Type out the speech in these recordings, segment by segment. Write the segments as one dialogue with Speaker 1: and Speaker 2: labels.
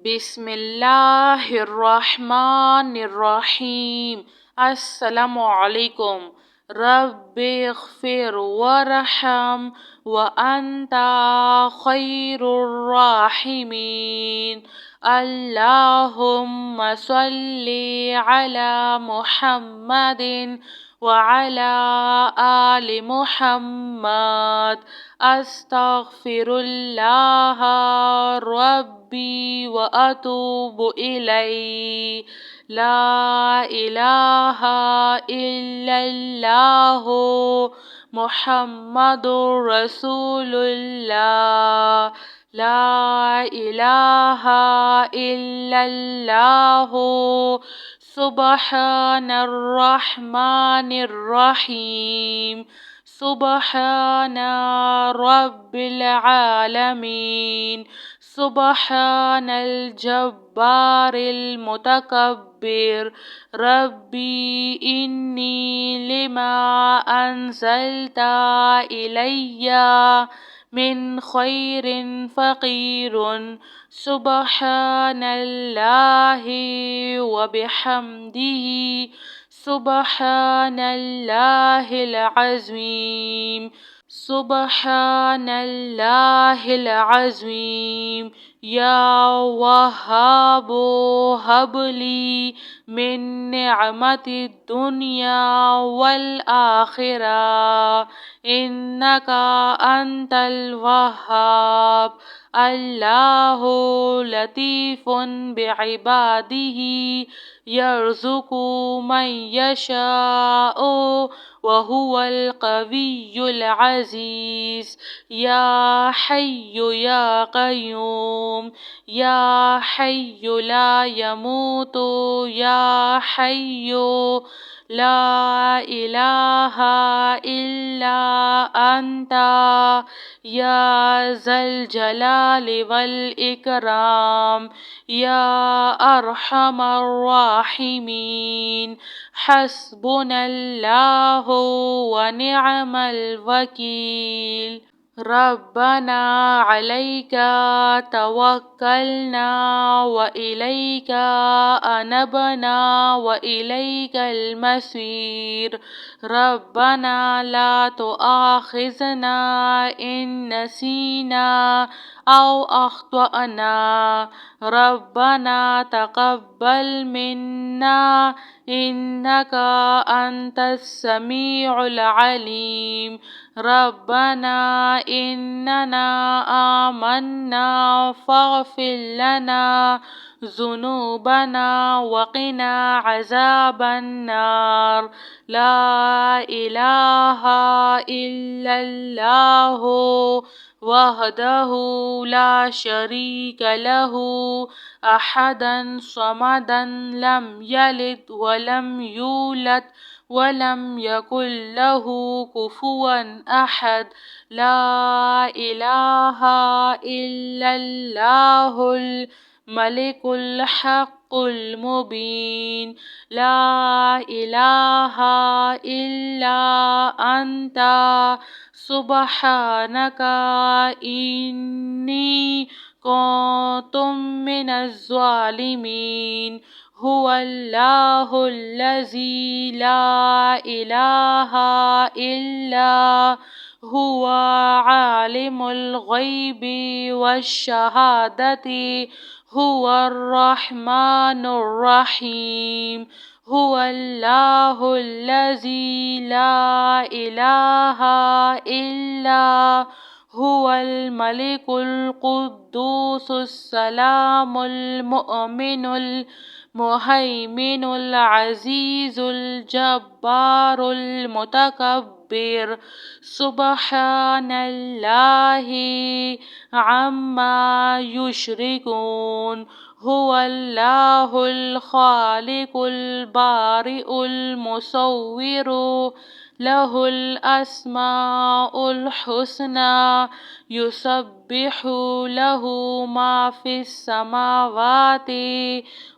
Speaker 1: بسم اللہ الرحمن الرحیم۔ السلام علیکم۔ رب اغفر ورحم وانت خیر الراحمین۔ اللہم صلی علی محمد وعلى آل محمد۔ استغفر اللہ ربی واتوب الیہ۔ لا الہ الا اللہ محمد رسول اللہ۔ لا الہ الا اللہ سبحان الرحمن الرحیم۔ سبحان رب العالمین۔ سبحان الجبار المتکبر۔ ربی انی لما انزلت الی من خیر فقیر۔ سبحان اللہ وبحمدہ۔ سبحان اللہ العظیم۔ سبحان اللہ العظیم۔ یا وہاب ہب لی من نعمت الدنیا والآخرہ انک انت الوہاب۔ اللہ لطیف بعبادہ یرزق من یشاء وہو القوی العزیز۔ یا حی یا قیوم۔ یا حی لا یموت۔ یا حی لا الہ الا انت یا ذا الجلال والاکرام۔ یا ارحم الراحمین۔ حسبنا اللہ ونعم الوکیل۔ ربنا علیک توکلنا وإلیک انبنا وإلیک المصیر۔ ربنا لا تؤاخذنا ان نسینا او اخطأنا۔ ربنا تقبل منا انک انت السمیع العلیم۔ ربنا اننا آمنا فاغفر لنا ذنوبنا وقنا عذاب النار۔ لا الہ الا اللہ وحدہ لا شریک لہ احدا صمدا لم یلد ولم یولد ولم یکن لہ کفوا احد۔ لا الہ الا اللہ الملک الحق المبین۔ لا الہ الا انت سبحانک انی کنت من الظالمین۔ هو اللہ الذی لا الہ الا هو عالم الغیب والشہادۃ هو الرحمن الرحیم۔ هو اللہ الذی لا الہ الا هو الملک القدوس السلام المؤمن المہیمن العزیز الجبار المتکبر۔ سبحان اللہ عما یشرکون۔ هو اللہ الخالق البارئ المصور لہ الاسماء الحسنی یسبح لہ ما فی السماوات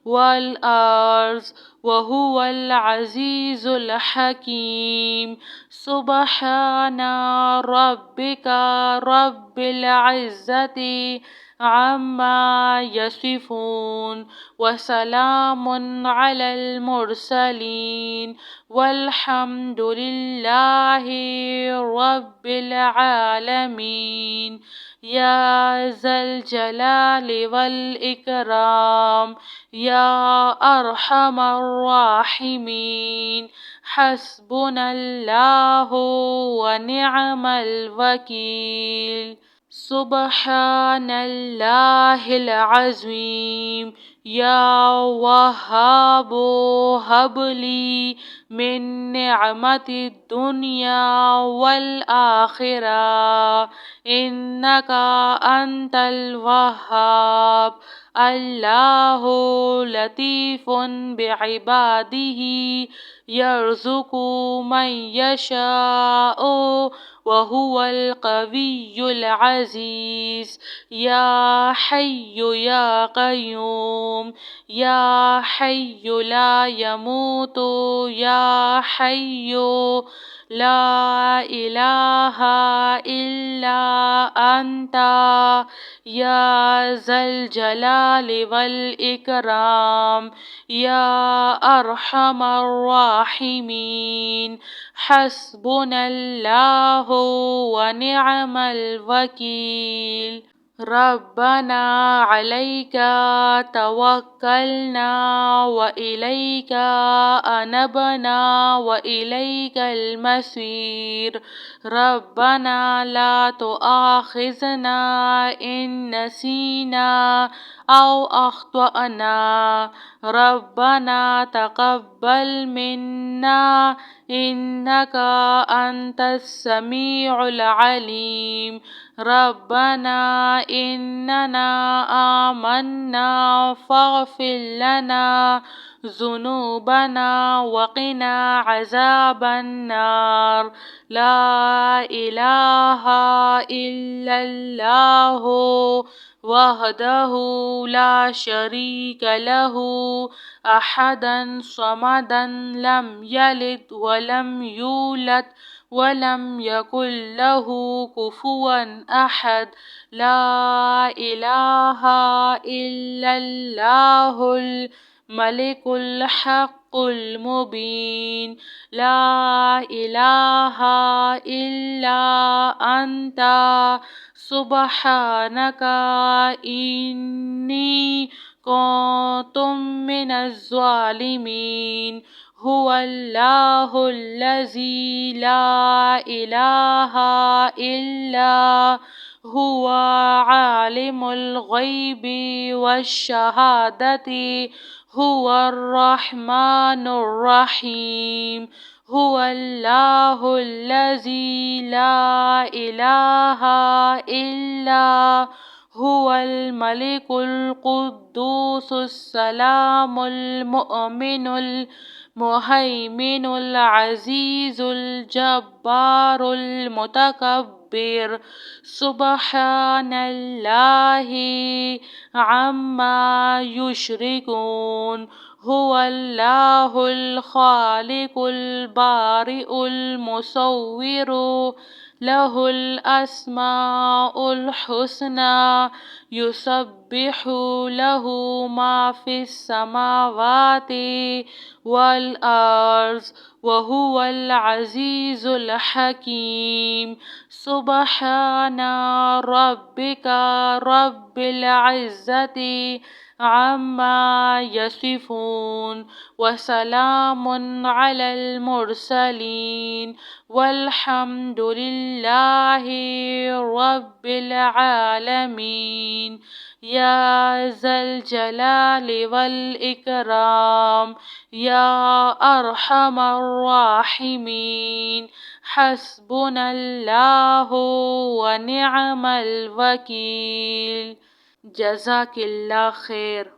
Speaker 1: والارض وہو العزیز الحکیم۔ سبحان ربک رب العزة عما يصفون وسلام على المرسلين والحمد لله رب العالمين. يا ذا الجلال والإكرام يا أرحم الراحمين. حسبنا الله ونعم الوكيل. سبحان الله العظيم. يا وهاب هب لي من نعمة الدنيا والآخرة إنك أنت الوهاب. الله لطيف بعباده يرزق من يشاء وهو القوي العزيز. يا حي يا قيوم يا حي لا يموت يا حي لا إله إلا أنت يا ذا الجلال والإكرام يا أرحم الراحمين. حسبنا الله ونعم الوكيل. ربنا عليك توكلنا وإليك أنبنا وإليك المصير. ربنا لا تؤاخذنا إن نسينا أو أخطأنا. ربنا تقبل منا إنك أنت السميع العليم. ربنا إننا آمنا فاغفر لنا ذنوبنا وقنا عذاب النار. لا إله إلا الله وحده لا شريك له أحدا صمدا لم يلد ولم يولد ولم يكن له كفوا أحد. لا إله إلا الله الملك الحق المبين. لا إله إلا أنت سبحانك إني كنت من الظالمين. هو الله الذي لا إله إلا هو عالم الغيب والشهادة هو الرحمن الرحيم. هو الله الذي لا إله إلا هو الملك القدوس السلام المؤمن المهيمن العزيز الجبار المتكبر. سبحان الله عما يشركون. هو الله الخالق البارئ المصور له الأسماء الحسنى يسبح له ما في السماوات والأرض وهو العزيز الحكيم. سبحان ربك رب العزة عما يصفون وسلام على المرسلين والحمد لله رب العالمين. يا ذا الجلال والإكرام يا أرحم الراحمين. حسبنا الله ونعم الوكيل. جزاک اللہ خیر.